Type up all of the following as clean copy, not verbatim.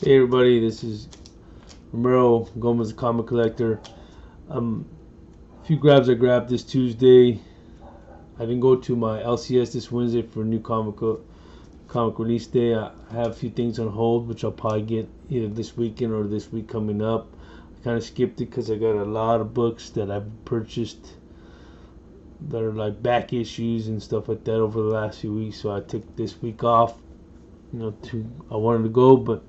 Hey everybody, this is Romero Gomez, the comic collector. A few grabs I grabbed this Tuesday. I didn't go to my LCS this Wednesday for new comic release day. I have a few things on hold, which I'll probably get either this weekend or this week coming up. I kind of skipped it because I got a lot of books that I've purchased that are like back issues and stuff like that over the last few weeks. So I took this week off. I wanted to go, but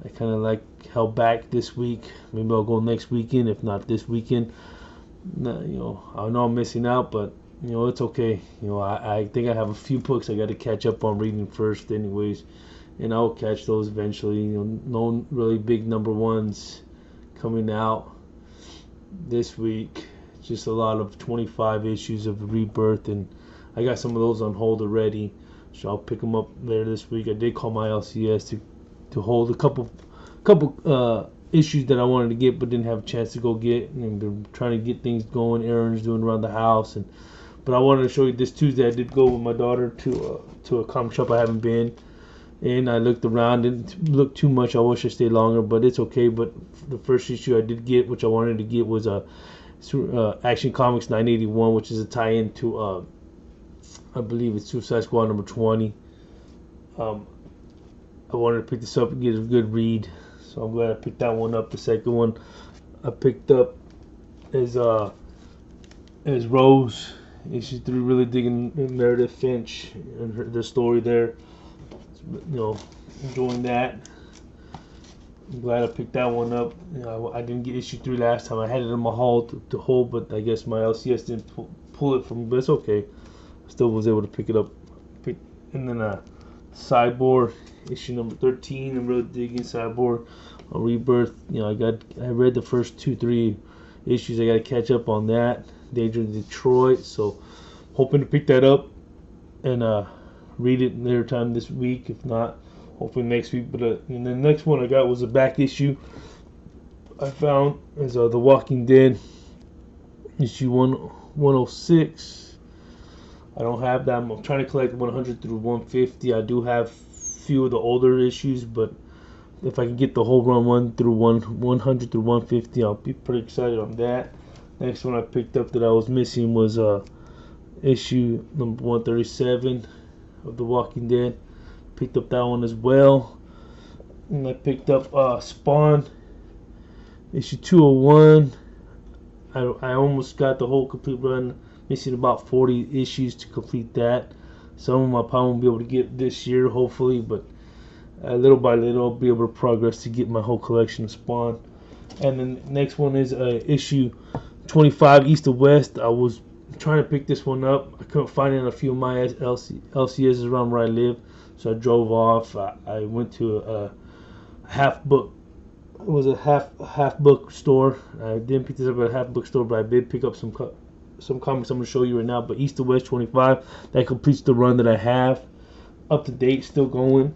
I kind of held back this week. Maybe I'll go next weekend, if not this weekend. I know I'm missing out, but it's okay. I think I have a few books I got to catch up on reading first, anyways, and I'll catch those eventually. No really big number ones coming out this week. Just a lot of 25 issues of Rebirth, and I got some of those on hold already, so I'll pick them up later this week. I did call my LCS to hold a couple issues that I wanted to get but didn't have a chance to go get, and been trying to get things going, errands doing around the house. But I wanted to show you this Tuesday. I did go with my daughter to a comic shop I haven't been, and I looked around. Didn't look too much. I wish I stayed longer, but it's okay. But the first issue I did get, which I wanted to get, was Action Comics 981, which is a tie-in to I believe it's Suicide Squad number 20. I wanted to pick this up and get a good read, so I'm glad I picked that one up. The second one I picked up is Rose, issue 3. Really digging Meredith Finch and the story there. Enjoying that. I'm glad I picked that one up. I didn't get issue 3 last time. I had it in my haul to hold, but I guess my LCS didn't pull it from me. But it's okay. I still was able to pick it up. And then Cyborg, issue number 13. I'm really digging Cyborg on Rebirth. I read the first 2-3 issues. I got to catch up on that. Danger in Detroit. So hoping to pick that up and read it later time this week. If not, hopefully next week. But and the next one I got was a back issue I found is The Walking Dead, issue 106. I don't have that. I'm trying to collect 100 through 150. I do have few of the older issues, but if I can get the whole run 100 through 150, I'll be pretty excited on that. Next one I picked up that I was missing was issue number 137 of The Walking Dead. Picked up that one as well. And I picked up Spawn, issue 201. I almost got the whole complete run. Missing about 40 issues to complete that. Some of them I probably won't be able to get this year, hopefully, but little by little I'll be able to progress to get my whole collection of Spawn. And then the next one is issue 25, East to West. I was trying to pick this one up. I couldn't find it in a few of my LCSs around where I live, so I drove off. I went to a half book. It was a half book store. I didn't pick this up at a half book store, but I did pick up some comics I'm going to show you right now. But East to West 25, that completes the run that I have. Up to date, still going.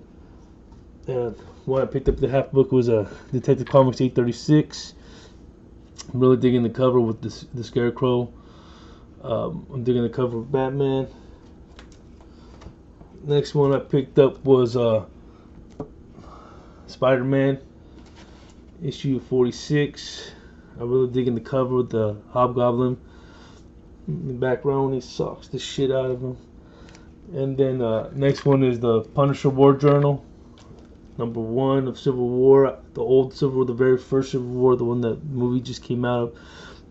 One I picked up the half book was Detective Comics 836. I'm really digging the cover with the Scarecrow. I'm digging the cover of Batman. Next one I picked up was Spider-Man, issue 46. I'm really digging the cover with the Hobgoblin in the background. He sucks the shit out of him. And then next one is the Punisher War Journal, number 1 of Civil War, the old Civil War, the very first Civil War, the one that the movie just came out of.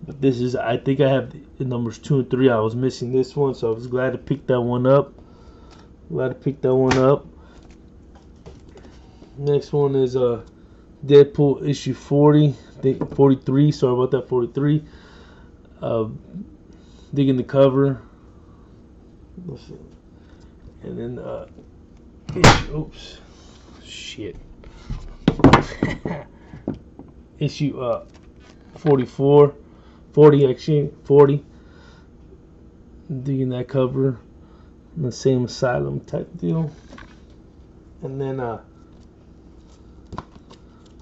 But this is, I think I have the numbers 2 and 3. I was missing this one, so I was glad to pick that one up. Next one is Deadpool issue 43. Sorry about that, 43. Digging the cover. And then oops, shit. Issue 44, 40 actually, 40. Digging that cover. The same Asylum type deal. And then I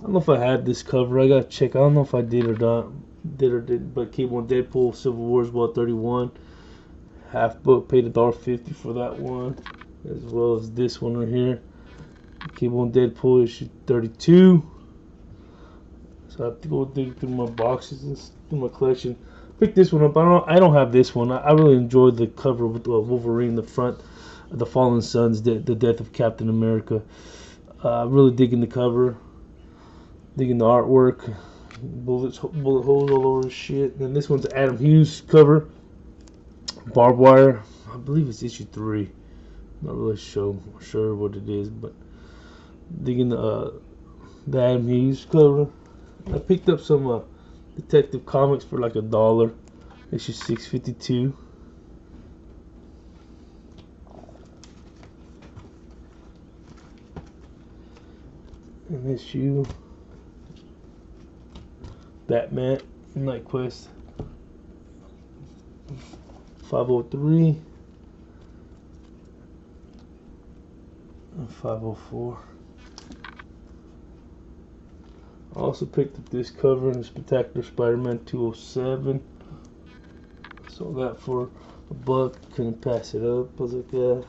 don't know if I had this cover. I gotta check. I don't know if I did or not. But Cable One Deadpool Civil War as well, 31. Half book, paid $1.50 for that one, as well as this one right here. Cable and Deadpool issue 32. So I have to go dig through my boxes and through my collection. Pick this one up. I don't have this one. I really enjoyed the cover with Wolverine in the front, the Fallen Sons, the death of Captain America. Really digging the cover, digging the artwork. Bullet holes all over his shit. And this one's Adam Hughes cover. Barbed Wire. I believe it's issue 3. Not really sure what it is, but digging the Adam Hughes cover. I picked up some Detective Comics for like $1. Issue 652. And issue Batman Night Quest 503 and 504. I also picked up this cover in the Spectacular Spider-Man 207. Sold that for $1. Couldn't pass it up. I was like, yeah,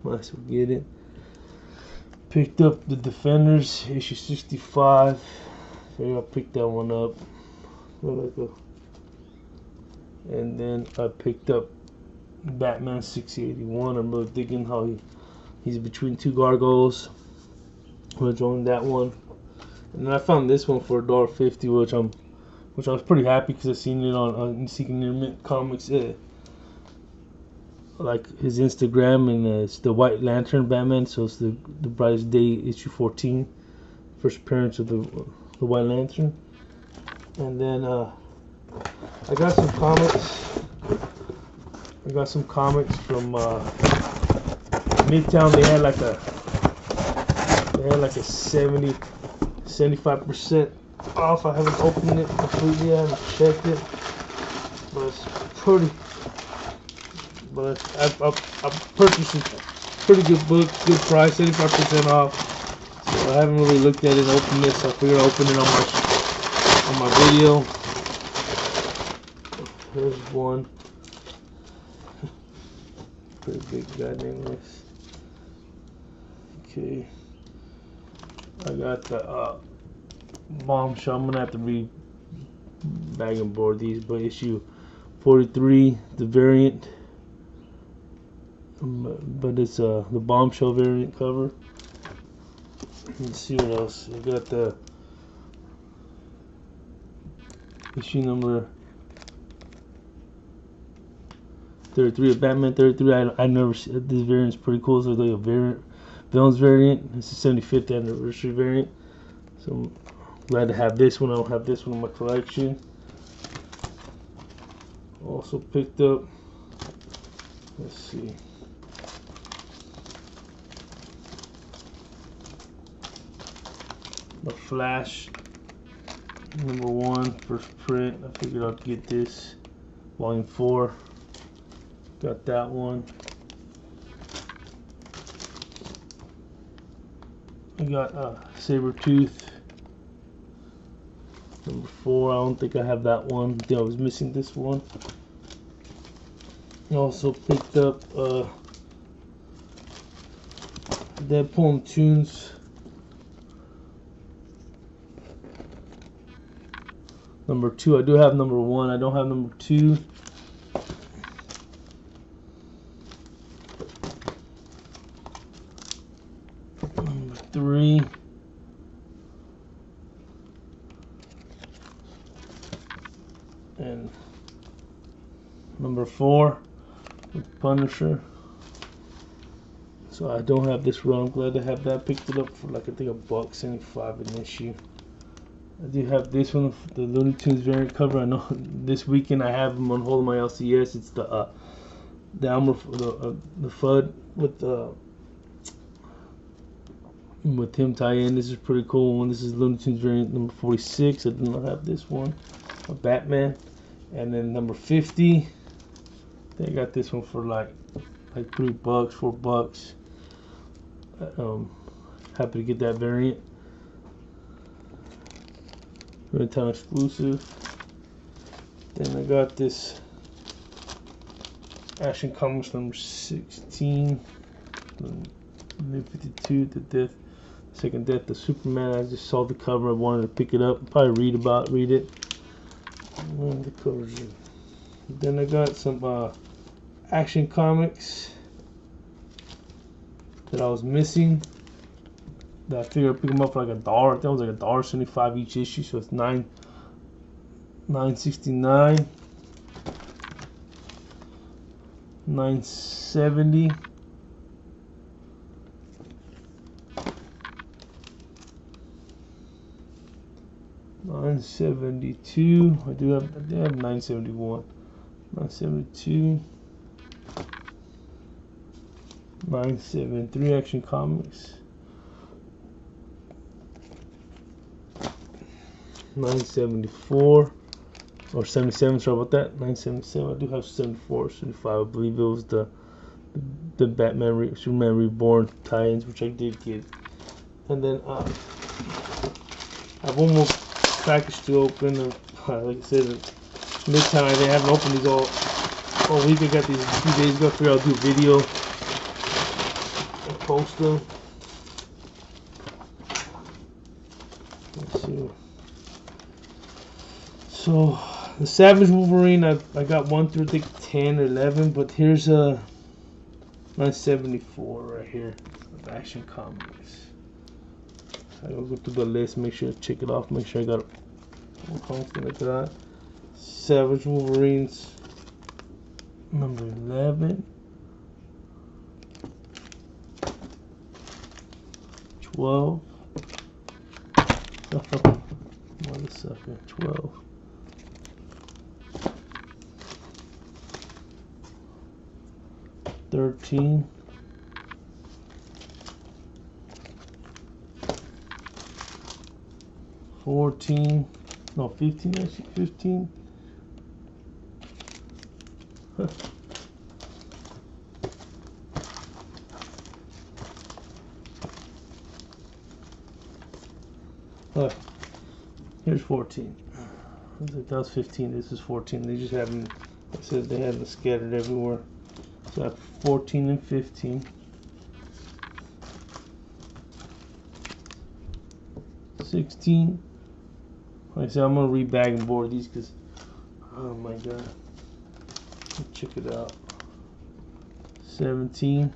might as well get it. Picked up the Defenders issue 65. I picked that one up. And then I picked up Batman 6081. I'm really digging how he's between two gargoyles. I'm enjoying that one. And then I found this one for $1.50, which I was pretty happy because I seen it on Seeking Near Mint Comics, like his Instagram, and it's the White Lantern Batman. So it's the Brightest Day issue 14, first appearance of the White Lantern. And then I got some comics. I got some comics from Midtown. They had like a 75% off. I haven't opened it completely. I haven't checked it, but it's pretty. But I purchased a pretty good book, good price, 75% off. So I haven't really looked at it and opened this. So I figured I'll open it on my video. Here's one. Pretty big goddamn list. Okay. I got the Bombshell. I'm gonna have to bag and board these, but issue 43, the variant. But it's the Bombshell variant cover. Let's see what else. I got the issue number 33 of Batman 33. I never see this variant's pretty cool. So like a villains variant. It's the 75th anniversary variant. So I'm glad to have this one. I don't have this one in my collection. Also picked up, let's see, the Flash #1 first print. I figured I'd get this, volume 4. Got that one. I got Sabretooth #4. I don't think I have that one. I think I was missing this one. I also picked up Deadpool and Tunes #2. I do have #1. I don't have #2. #3. And #4 with Punisher. So I don't have this run. I'm glad to have that. Picked it up for like I think $1.75 an issue. I do have this one, the Looney Tunes variant cover. I know this weekend I have them on hold of my LCS. It's the Elmer, the FUD with him tie-in. This is pretty cool one. This is Looney Tunes variant #46. I do not have this one. A Batman. And then #50. I think I got this one for like $3, $4. Happy to get that variant. Time exclusive. Then I got this Action Comics #16, New 52, the death Second Death of Superman. I just saw the cover. I wanted to pick it up. Probably read it. The covers. Then I got some Action Comics that I was missing. That I figured I'd pick them up for like $1. I think it was like $1.75 each issue, so it's $9.69, $9.70. $9.72. I do have $9.71. $9.72. $9.73 Action Comics. $9.74 or 77. Sorry about that. $9.77. I do have 74, 75. I believe it was the Batman, Superman Reborn tie-ins, which I did get. And then I have one more package to open. Like I said, Midtown, they haven't opened these all week. I got these a few days ago. I figured I'll do a video and post them. Let's see. So the Savage Wolverine, I got 1 through I think 10 or 11, but here's a 974 right here of Action Comics. I'll go through the list, make sure to check it off, make sure I got more comics like that. Savage Wolverines number 11, 12, mother sucker, 12, 13, 14, no 15 actually, 15. Huh. Here's 14. That was 15. This is 14. They just haven't. It says they have them scattered everywhere. So I have 14 and 15. 16. Like I said, I'm gonna rebag and board these because, oh my god. Check it out. 17.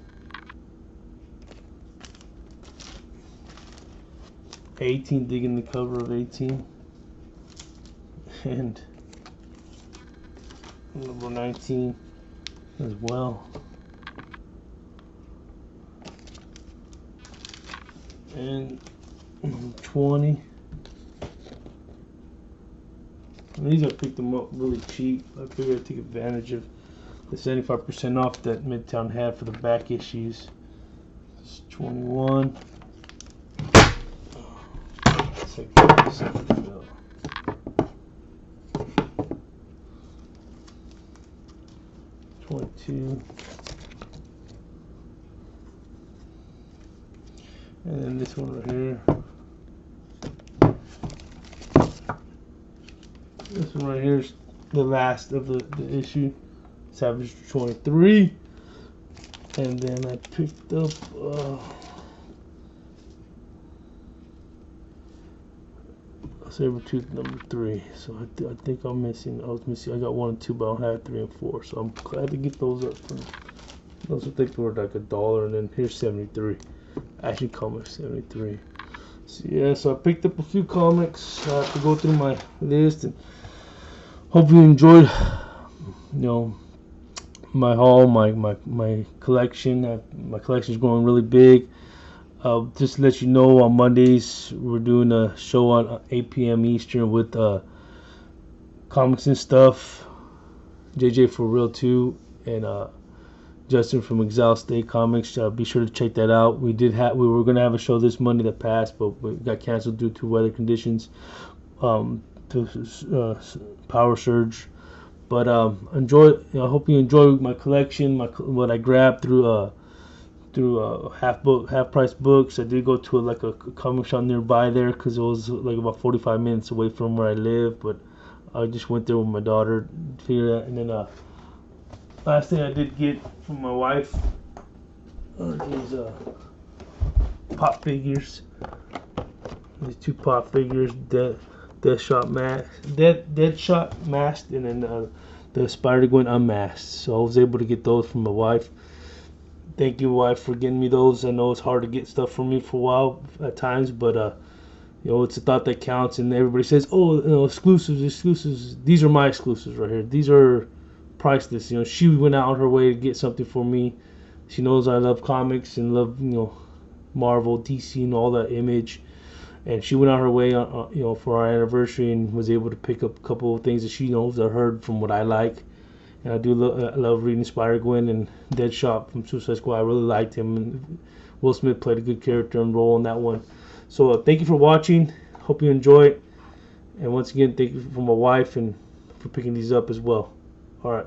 18, digging the cover of 18. And number 19 as well. And 20. And these I picked them up really cheap. I figured I'd take advantage of the 75% off that Midtown had for the back issues. It's 21. It's like 50% bill. 22. And then this one right here. This one right here is the last of the issue. Savage 23. And then I picked up Sabretooth number 3. So I think I'm missing. I got 1 and 2, but I don't have 3 and 4. So I'm glad to get those up. Those I think were like $1. And then here's 73. Action Comics 73. So yeah, so I picked up a few comics. I have to go through my list and hope you enjoyed. You know, my haul, my collection. My collection is growing really big. Just to let you know, on Mondays we're doing a show on 8 p.m. Eastern with comics and stuff. JJ for Real 2 and Justin from Exile State Comics. Be sure to check that out. We were gonna have a show this Monday that passed, but we got canceled due to weather conditions, power surge. But enjoy. I hope you enjoy my collection. What I grabbed through half price books. I did go to a comic shop nearby there because it was like about 45 minutes away from where I live. But I just went there with my daughter, figured out, and then last thing I did get from my wife is pop figures. These 2 pop figures, Deadshot masked, and then the Spider-Gwen unmasked. So I was able to get those from my wife. Thank you, wife, for getting me those. I know it's hard to get stuff from me for a while at times, but you know, it's a thought that counts. And everybody says, "Oh, you know, exclusives." These are my exclusives right here. These are priceless. You know, she went out her way to get something for me. She knows I love comics and love, you know, Marvel, DC, and all that Image. And she went out her way, you know, for our anniversary, and was able to pick up a couple of things that she knows I heard from what I like. And I do love reading Spider-Gwen and Deadshot from Suicide Squad. I really liked him, and Will Smith played a good character and role in that one. So thank you for watching. Hope you enjoy it. And once again, thank you for my wife and for picking these up as well. All right.